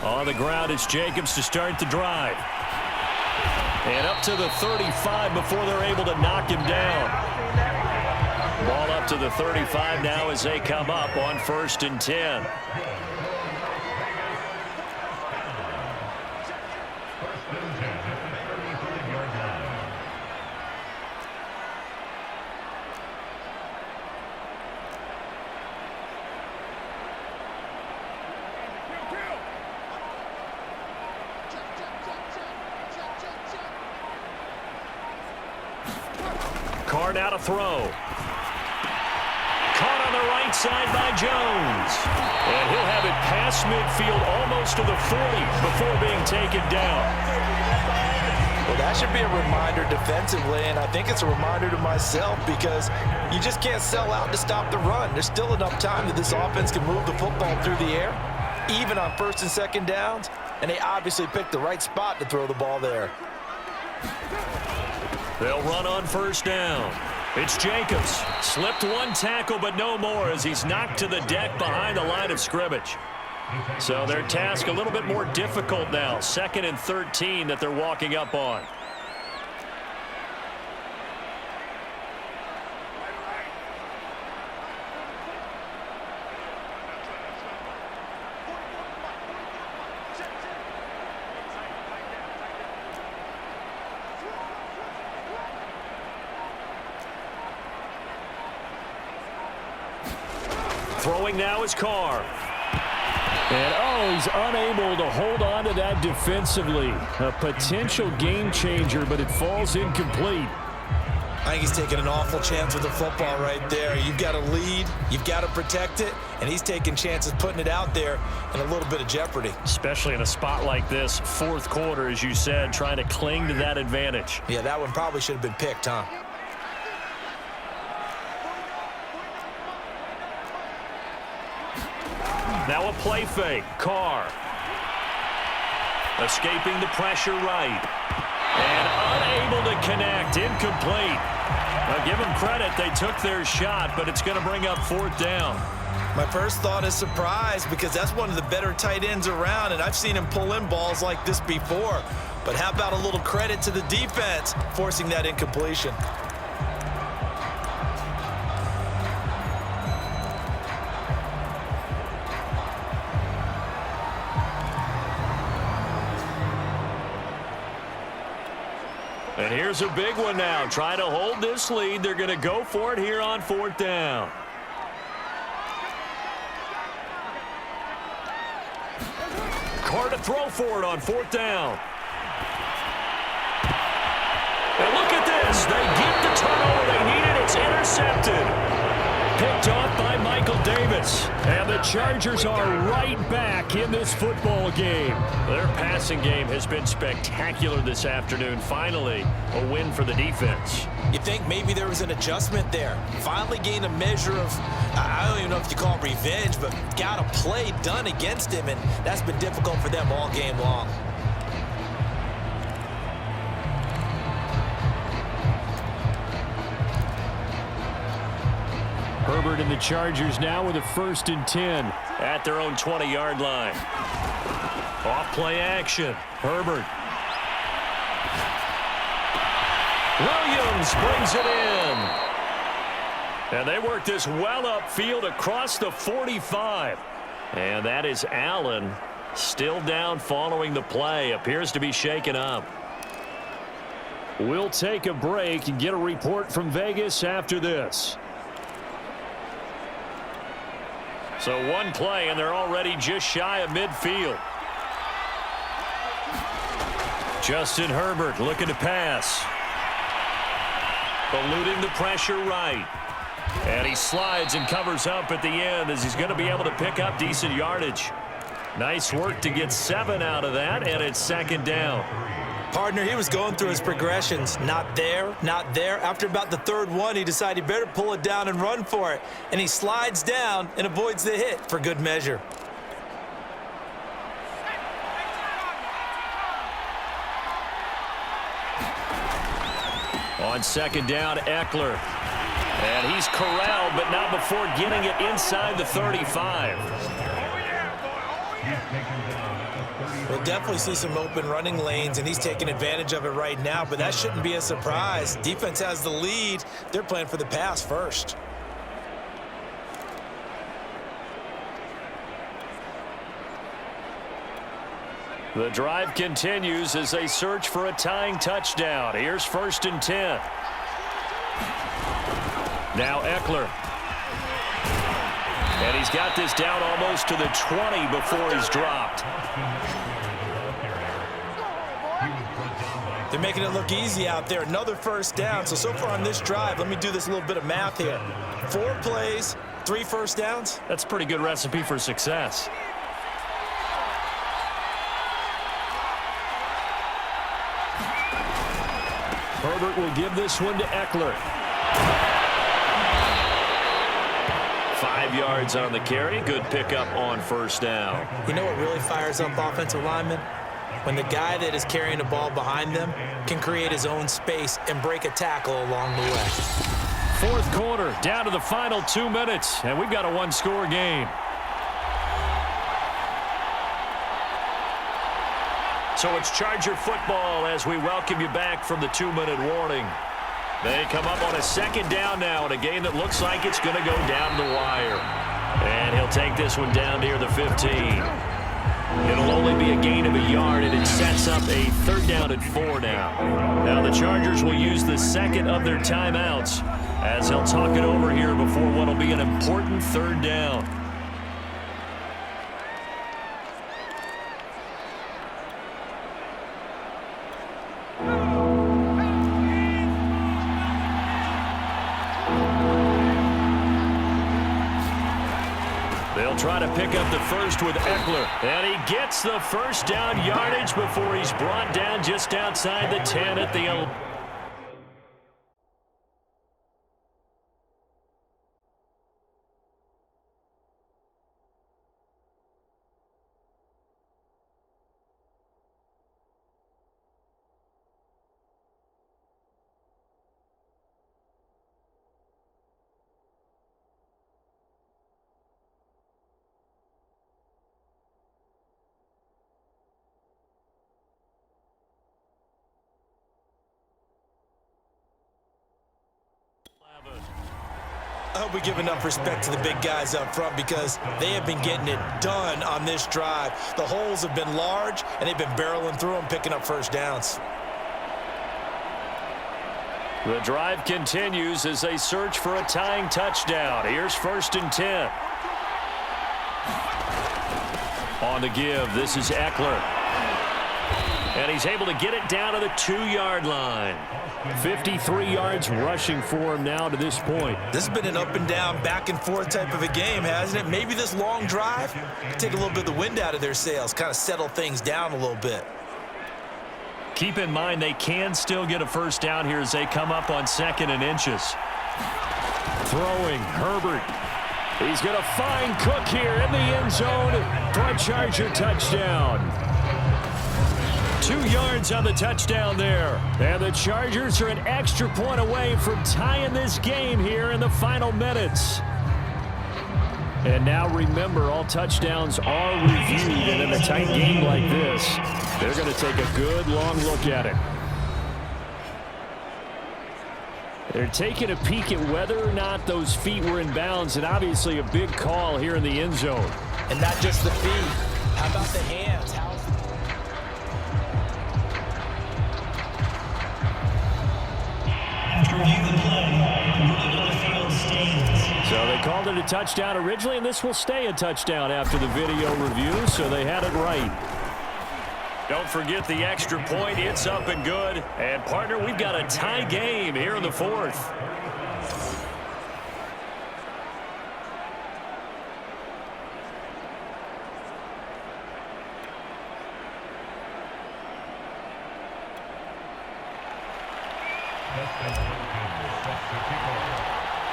On the ground, it's Jacobs to start the drive. And up to the 35 before they're able to knock him down. Ball up to the 35 now as they come up on 1st and 10. Now to throw. Caught on the right side by Jones. And he'll have it past midfield almost to the 40 before being taken down. Well, that should be a reminder defensively, and I think it's a reminder to myself because you just can't sell out to stop the run. There's still enough time that this offense can move the football through the air, even on 1st and 2nd downs, and they obviously picked the right spot to throw the ball there. They'll run on 1st down. It's Jacobs. Slipped one tackle, but no more as he's knocked to the deck behind the line of scrimmage. So their task a little bit more difficult now. 2nd and 13 that they're walking up on. Throwing now is Carr. And, he's unable to hold on to that defensively. A potential game changer, but it falls incomplete. I think he's taking an awful chance with the football right there. You've got to lead, you've got to protect it, and he's taking chances putting it out there in a little bit of jeopardy. Especially in a spot like this, 4th quarter, as you said, trying to cling to that advantage. Yeah, that one probably should have been picked, huh? Now a play fake. Carr. Escaping the pressure right. And unable to connect. Incomplete. Now give them credit. They took their shot, but it's going to bring up 4th down. My first thought is surprise because that's one of the better tight ends around, and I've seen him pull in balls like this before. But how about a little credit to the defense forcing that incompletion? And here's a big one now. Trying to hold this lead. They're going to go for it here on 4th down. Carr to throw for it on 4th down. And look at this. They get the turnover they needed. It's intercepted. Picked off by Michael Davis. And the Chargers are right back in this football game. Their passing game has been spectacular this afternoon. Finally, a win for the defense. You think maybe there was an adjustment there. Finally gained a measure of, I don't even know if you call it revenge, but got a play done against him, and that's been difficult for them all game long. Herbert and the Chargers now with a 1st and 10 at their own 20-yard line. Off play action. Herbert. Williams brings it in. And they work this well upfield across the 45. And that is Allen still down following the play. Appears to be shaken up. We'll take a break and get a report from Vegas after this. So one play, and they're already just shy of midfield. Justin Herbert looking to pass. Eluding the pressure right. And he slides and covers up at the end as he's going to be able to pick up decent yardage. Nice work to get 7 out of that, and it's 2nd down. Partner, he was going through his progressions. Not there, not there. After about the 3rd one, he decided he better pull it down and run for it. And he slides down and avoids the hit for good measure. On 2nd down, Eckler. And he's corralled, but not before getting it inside the 35. We'll definitely see some open running lanes, and he's taking advantage of it right now, but that shouldn't be a surprise. Defense has the lead. They're playing for the pass first. The drive continues as they search for a tying touchdown. Here's 1st and 10. Now Eckler. And he's got this down almost to the 20 before he's dropped. They're making it look easy out there. Another 1st down. So far on this drive, let me do this little bit of math here. 4 plays, 3 1st downs. That's a pretty good recipe for success. Herbert will give this one to Eckler. 5 yards on the carry. Good pickup on 1st down. You know what really fires up offensive linemen? When the guy that is carrying the ball behind them can create his own space and break a tackle along the way. 4th quarter, down to the final 2 minutes, and we've got a 1-score game. So it's Charger football as we welcome you back from the 2-minute warning. They come up on a 2nd down now in a game that looks like it's going to go down the wire. And he'll take this one down near the 15. It'll only be a gain of a yard, and it sets up a 3rd down and 4 now. Now the Chargers will use the 2nd of their timeouts as he'll talk it over here before what will be an important 3rd down. They'll try to pick up the 1st with Eckler. And he gets the 1st down yardage before he's brought down just outside the 10 at the 11. I hope we give enough respect to the big guys up front because they have been getting it done on this drive. The holes have been large, and they've been barreling through them, picking up 1st downs. The drive continues as they search for a tying touchdown. Here's 1st and 10. On the give, this is Eckler. And he's able to get it down to the 2-yard line. 53 yards rushing for him now to this point. This has been an up and down, back and forth type of a game, hasn't it? Maybe this long drive take a little bit of the wind out of their sails, kind of settle things down a little bit. Keep in mind they can still get a 1st down here as they come up on 2nd and inches. Throwing, Herbert. He's going to find Cook here in the end zone for a Charger touchdown. 2 yards on the touchdown there. And the Chargers are an extra point away from tying this game here in the final minutes. And now remember, all touchdowns are reviewed. And in a tight game like this, they're going to take a good long look at it. They're taking a peek at whether or not those feet were in bounds, and obviously a big call here in the end zone. And not just the feet. How about the hands? So they called it a touchdown originally, and this will stay a touchdown after the video review, so they had it right. Don't forget the extra point. It's up and good. And, partner, we've got a tie game here in the 4th.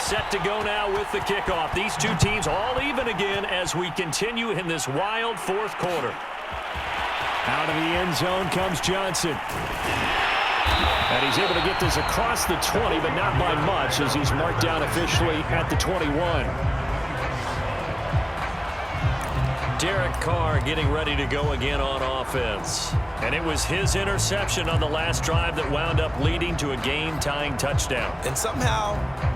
Set to go now with the kickoff. These two teams all even again as we continue in this wild 4th quarter. Out of the end zone comes Johnson. And he's able to get this across the 20, but not by much as he's marked down officially at the 21. Derek Carr getting ready to go again on offense. And it was his interception on the last drive that wound up leading to a game-tying touchdown. And somehow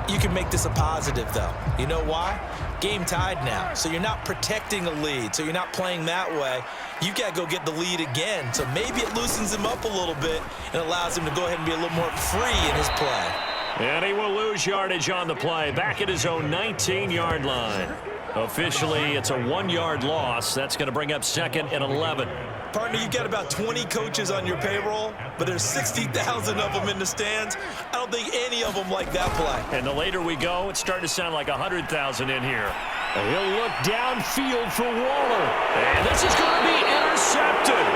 you can make this a positive, though. You know why? Game tied now, so you're not protecting a lead, so you're not playing that way. You've got to go get the lead again, so maybe it loosens him up a little bit and allows him to go ahead and be a little more free in his play. And he will lose yardage on the play, back at his own 19-yard line. Officially, it's a 1-yard loss. That's going to bring up 2nd and 11. Partner, you've got about 20 coaches on your payroll, but there's 60,000 of them in the stands. I don't think any of them like that play. And the later we go, it's starting to sound like 100,000 in here. He'll look downfield for Waller. And this is going to be intercepted.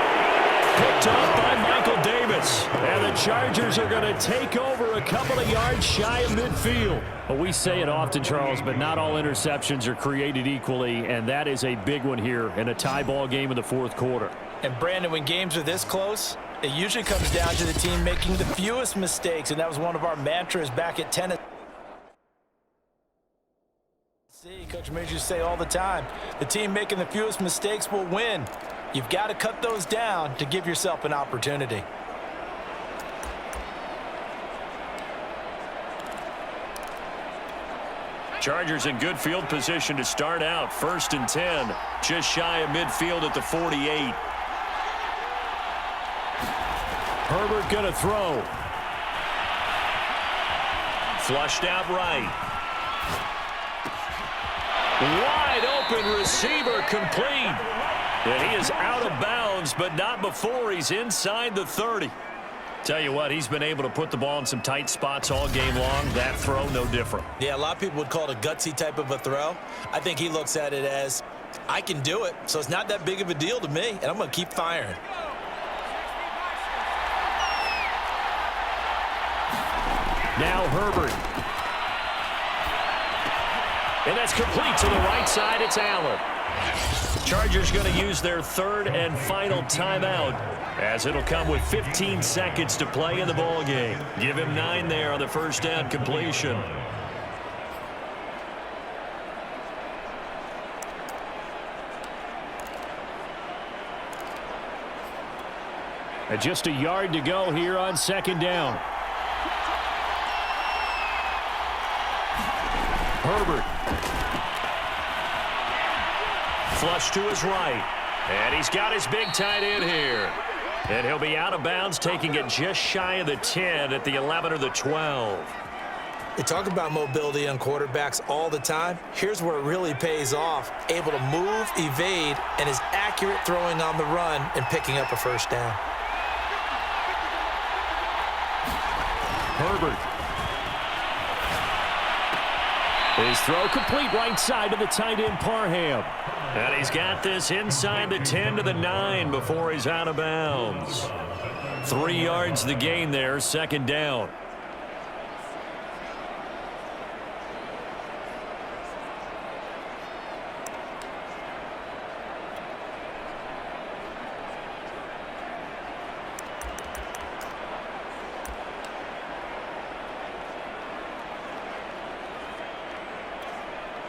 Picked up by Michael Davis. And the Chargers are going to take over a couple of yards shy of midfield. Well, we say it often, Charles, but not all interceptions are created equally, and that is a big one here in a tie ball game in the fourth quarter. And, Brandon, when games are this close, it usually comes down to the team making the fewest mistakes, and that was one of our mantras back at Tennessee. Coach Majors used to say all the time, the team making the fewest mistakes will win. You've got to cut those down to give yourself an opportunity. Chargers in good field position to start out. 1st and 10. Just shy of midfield at the 48. Herbert going to throw. Flushed out right. Wide open receiver complete. And he is out of bounds, but not before he's inside the 30. Tell you what, he's been able to put the ball in some tight spots all game long. That throw, no different. Yeah, a lot of people would call it a gutsy type of a throw. I think he looks at it as, I can do it, so it's not that big of a deal to me, and I'm going to keep firing. Now Herbert. And that's complete to the right side. It's Allen. Chargers going to use their 3rd and final timeout, as it'll come with 15 seconds to play in the ball game. Give him 9 there on the first down completion. And just a yard to go here on 2nd down. Herbert. Flush to his right. And he's got his big tight end here. And he'll be out of bounds, taking it just shy of the 10 at the 11 or the 12. They talk about mobility on quarterbacks all the time. Here's where it really pays off. Able to move, evade, and is accurate throwing on the run and picking up a first down. Herbert. His throw complete right side to the tight end Parham. And he's got this inside the 10 to the 9 before he's out of bounds. 3 yards the gain there, 2nd down.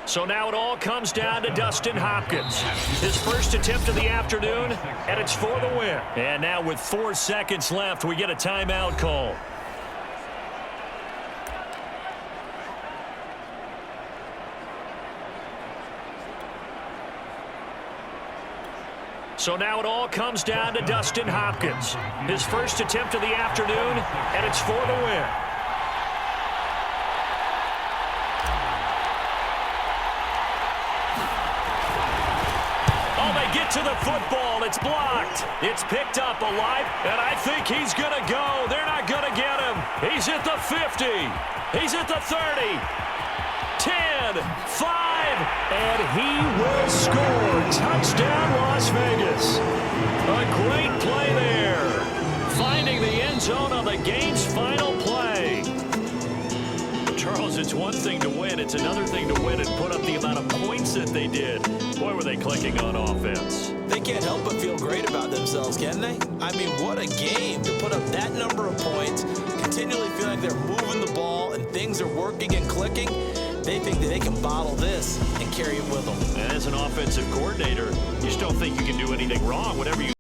So now it all comes down to Dustin Hopkins. His first attempt of the afternoon, and it's for the win. And now with 4 seconds left, we get a timeout call. So now it all comes down to Dustin Hopkins. His first attempt of the afternoon, and it's for the win. To the football, it's blocked. It's picked up alive, and I think he's going to go. They're not going to get him. He's at the 50. He's at the 30. 10, 5, and he will score. Touchdown, Las Vegas. A great play there. Finding the end zone on the game's final play. Charles, it's one thing to win. It's another thing to win and put up the amount of points that they did. Boy, were they clicking on offense. They can't help but feel great about themselves, can they? I mean, what a game to put up that number of points, continually feel like they're moving the ball and things are working and clicking. They think that they can bottle this and carry it with them. And as an offensive coordinator, you just don't think you can do anything wrong. Whatever you